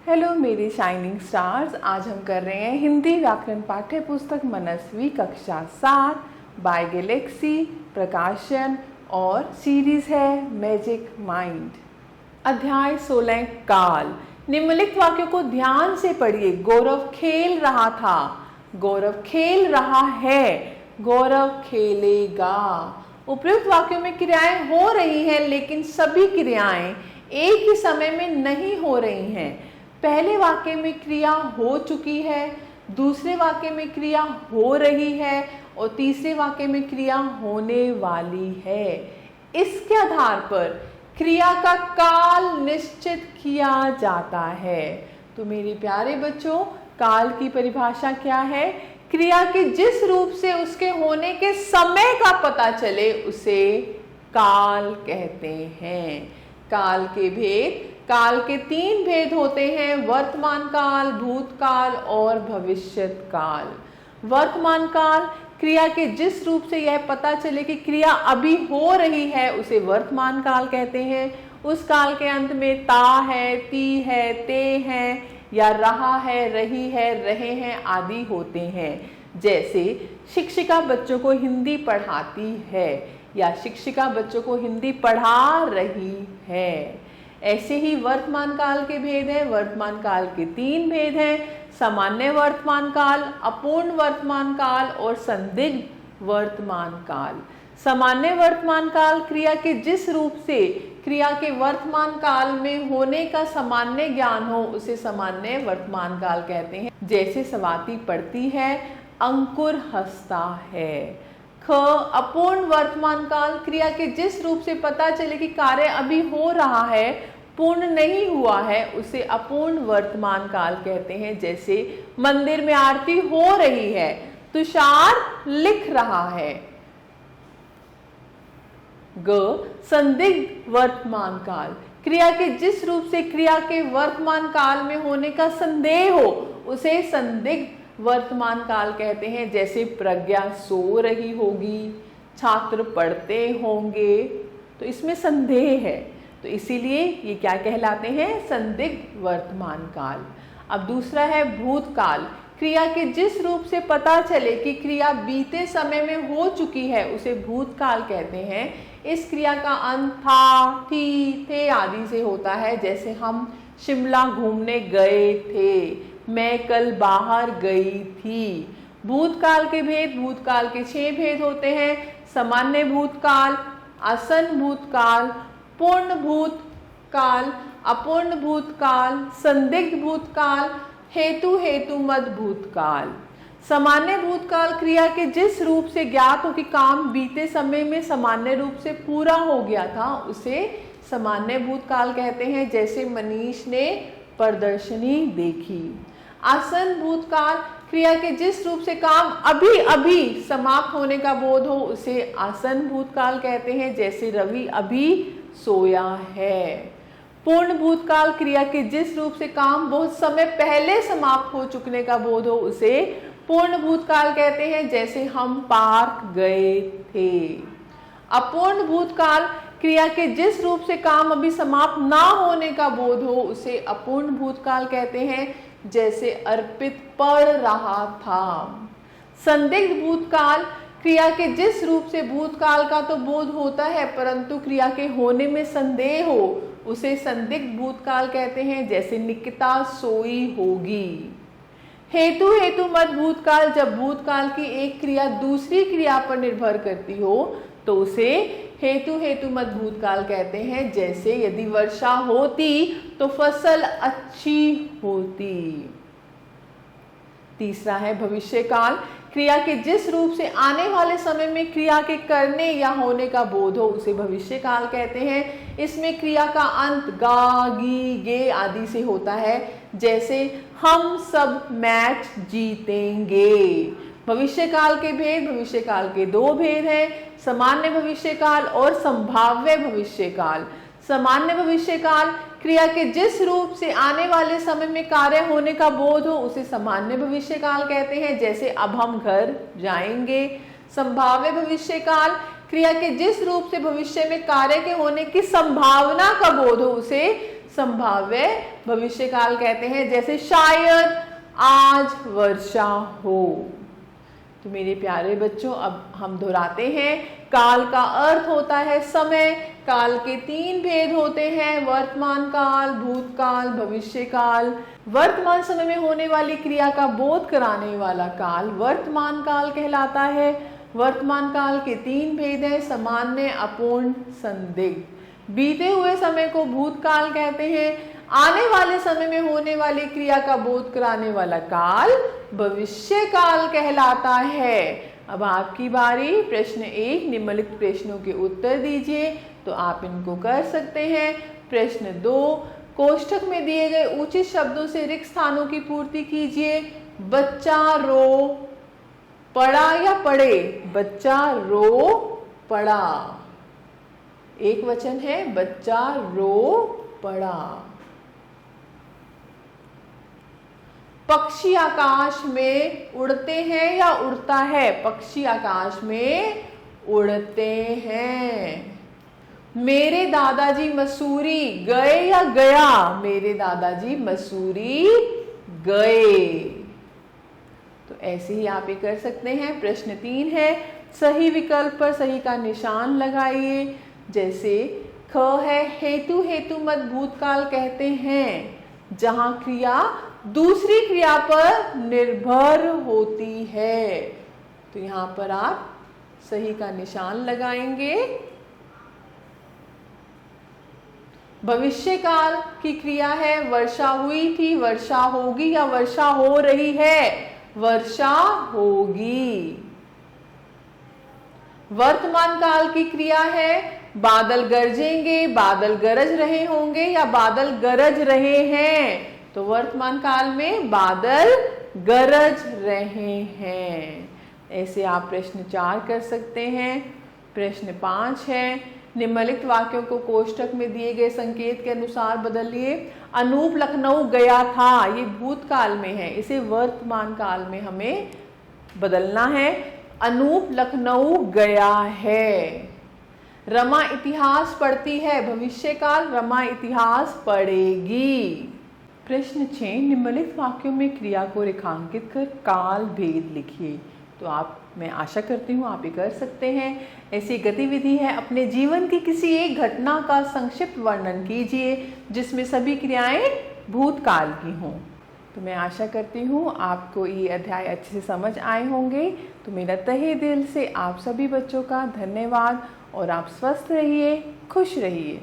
Hello मेरे shining stars. आज हम कर रहे हैं हिंदी व्याकरण पाठ्य पुस्तक मनस्वी कक्षा 7 बाय गैलेक्सी प्रकाशन और सीरीज है मैजिक माइंड। अध्याय 16 काल। निम्नलिखित वाक्यों को ध्यान से पढ़िए। गौरव खेल रहा था, गौरव खेल रहा है, गौरव खेलेगा। उपयुक्त वाक्यों में क्रियाएं हो रही हैं, लेकिन सभी क्रियाएं एक ही समय में नहीं हो रही हैं। पहले वाक्य में क्रिया हो चुकी है, दूसरे वाक्य में क्रिया हो रही है और तीसरे वाक्य में क्रिया होने वाली है। इसके आधार पर क्रिया का काल निश्चित किया जाता है। तो मेरे प्यारे बच्चों, काल की परिभाषा क्या है? क्रिया के जिस रूप से उसके होने के समय का पता चले उसे काल कहते हैं। काल के भेद, काल के 3 भेद होते हैं, वर्तमान काल, भूतकाल और भविष्यत काल। वर्तमान काल, क्रिया के जिस रूप से यह पता चले कि क्रिया अभी हो रही है उसे वर्तमान काल कहते हैं। उस काल के अंत में ता है, ती है, ते है या रहा है, रही है, रहे हैं आदि होते हैं। जैसे शिक्षिका बच्चों को हिंदी पढ़ाती है या शिक्षिका बच्चों को हिंदी पढ़ा रही है। ऐसे ही वर्तमान काल के भेद हैं। वर्तमान काल के 3 भेद हैं, सामान्य वर्तमान काल, अपूर्ण वर्तमान काल और संदिग्ध वर्तमान काल। सामान्य वर्तमान काल, क्रिया के जिस रूप से क्रिया के वर्तमान काल में होने का सामान्य ज्ञान हो उसे सामान्य वर्तमान काल कहते हैं। जैसे स्वाति पढ़ती है, अंकुर हंसता है। ख अपूर्ण वर्तमान काल, क्रिया के जिस रूप से पता चले कि कार्य अभी हो रहा है, पूर्ण नहीं हुआ है, उसे अपूर्ण वर्तमान काल कहते हैं। जैसे मंदिर में आरती हो रही है, तुषार लिख रहा है। ग संदिग्ध वर्तमान काल, क्रिया के जिस रूप से क्रिया के वर्तमान काल में होने का संदेह हो उसे संदिग्ध वर्तमान काल कहते हैं। जैसे प्रज्ञा सो रही होगी, छात्र पढ़ते होंगे, तो इसमें संदेह है, तो इसीलिए ये क्या कहलाते हैं? संदिग्ध वर्तमान काल। अब दूसरा है भूतकाल, क्रिया के जिस रूप से पता चले कि क्रिया बीते समय में हो चुकी है उसे भूतकाल कहते हैं। इस क्रिया का अंत था, थी, थे आदि से होता है। जैसे हम शिमला घूमने गए थे, मैं कल बाहर गई थी। भूतकाल के भेद, भूतकाल के 6 भेद होते हैं, सामान्य भूतकाल, आसन्न भूतकाल, पूर्ण भूतकाल, अपूर्ण भूतकाल, संदिग्ध भूतकाल, हेतु हेतुमद भूतकाल। सामान्य भूतकाल, क्रिया के जिस रूप से ज्ञात हो कि काम बीते समय में सामान्य रूप से पूरा हो गया था उसे सामान्य भूतकाल कहते हैं। जैसे मनीष ने प्रदर्शनी देखी। आसन्न भूतकाल, क्रिया के जिस रूप से काम अभी अभी समाप्त होने का बोध हो उसे आसन्न भूतकाल कहते हैं। जैसे रवि अभी सोया है। पूर्ण भूतकाल, क्रिया के जिस रूप से काम बहुत समय पहले समाप्त हो चुकने का बोध हो उसे पूर्ण भूतकाल कहते हैं। जैसे हम पार्क गए थे। अपूर्ण भूतकाल, क्रिया के जिस रूप से काम अभी समाप्त ना होने का बोध हो उसे अपूर्ण भूतकाल कहते हैं। जैसे अर्पित पढ़ रहा था। संदिग्ध भूतकाल, क्रिया के जिस रूप से भूतकाल का तो बोध होता है परंतु क्रिया के होने में संदेह हो उसे संदिग्ध भूतकाल कहते हैं। जैसे निकिता सोई होगी। हेतु हेतुमद भूतकाल, जब भूतकाल की एक क्रिया दूसरी क्रिया पर निर्भर करती हो तो उसे हेतु हेतुमद भूतकाल कहते हैं। जैसे यदि वर्षा होती तो फसल अच्छी होती। तीसरा है भविष्यकाल, क्रिया के जिस रूप से आने वाले समय में क्रिया के करने या होने का बोध हो उसे भविष्यकाल कहते हैं। इसमें क्रिया का अंत गा, गी, गे आदि से होता है। जैसे हम सब मैच जीतेंगे। भविष्यकाल के भेद, भविष्यकाल के 2 भेद हैं, सामान्य भविष्यकाल और संभाव्य भविष्यकाल। सामान्य भविष्यकाल, क्रिया के जिस रूप से आने वाले समय में कार्य होने का बोध हो उसे सामान्य भविष्यकाल कहते हैं। जैसे अब हम घर जाएंगे। संभाव्य भविष्यकाल, क्रिया के जिस रूप से भविष्य में कार्य के होने की संभावना का बोध हो उसे संभाव्य भविष्यकाल कहते हैं, जैसे शायद आज वर्षा हो। तो मेरे प्यारे बच्चों, अब हम दोहराते हैं। काल का अर्थ होता है समय। काल के 3 भेद होते हैं, वर्तमान काल, भूतकाल, भविष्यकाल। वर्तमान समय में होने वाली क्रिया का बोध कराने वाला काल वर्तमान काल कहलाता है। वर्तमान काल के 3 भेद हैं, सामान्य, अपूर्ण, संदिग्ध। बीते हुए समय को भूतकाल कहते हैं। आने वाले समय में होने वाली क्रिया का बोध कराने वाला काल भविष्य काल कहलाता है। अब आपकी बारी। प्रश्न 1, निम्नलिखित प्रश्नों के उत्तर दीजिए। तो आप इनको कर सकते हैं। प्रश्न 2, कोष्ठक में दिए गए उचित शब्दों से रिक्त स्थानों की पूर्ति कीजिए। बच्चा रो पड़ा या पड़े? बच्चा रो पड़ा। एक वचन है, बच्चा रो पड़ा। पक्षी आकाश में उड़ते हैं या उड़ता है? पक्षी आकाश में उड़ते हैं। मेरे दादाजी मसूरी गए या गया? मेरे दादाजी मसूरी गए। तो ऐसे ही आप ये कर सकते हैं। प्रश्न 3 है, सही विकल्प पर सही का निशान लगाइए। जैसे ख है, हेतु हेतु मत भूतकाल कहते हैं जहां क्रिया दूसरी क्रिया पर निर्भर होती है। तो यहां पर आप सही का निशान लगाएंगे। भविष्यकाल की क्रिया है, वर्षा हुई थी, वर्षा होगी या वर्षा हो रही है? वर्षा होगी। वर्तमान काल की क्रिया है, बादल गरजेंगे, बादल गरज रहे होंगे या बादल गरज रहे हैं? तो वर्तमान काल में बादल गरज रहे हैं। ऐसे आप प्रश्न 4 कर सकते हैं। प्रश्न 5 है, निम्नलिखित वाक्यों को कोष्ठक में दिए गए संकेत के अनुसार बदलिए। अनूप लखनऊ गया था, ये भूतकाल में है, इसे वर्तमान काल में हमें बदलना है। अनूप लखनऊ गया है। रमा इतिहास पढ़ती है, भविष्यकाल, रमा इतिहास पढ़ेगी। प्रश्न 6, निम्नलिखित वाक्यों में क्रिया को रेखांकित कर काल भेद लिखिए। तो मैं आशा करती हूँ आप ये कर सकते हैं। ऐसी गतिविधि है, अपने जीवन की किसी एक घटना का संक्षिप्त वर्णन कीजिए जिसमें सभी क्रियाएं भूतकाल की हों। तो मैं आशा करती हूँ आपको ये अध्याय अच्छे से समझ आए होंगे। तो मेरा तहे दिल से आप सभी बच्चों का धन्यवाद और आप स्वस्थ रहिए, खुश रहिए।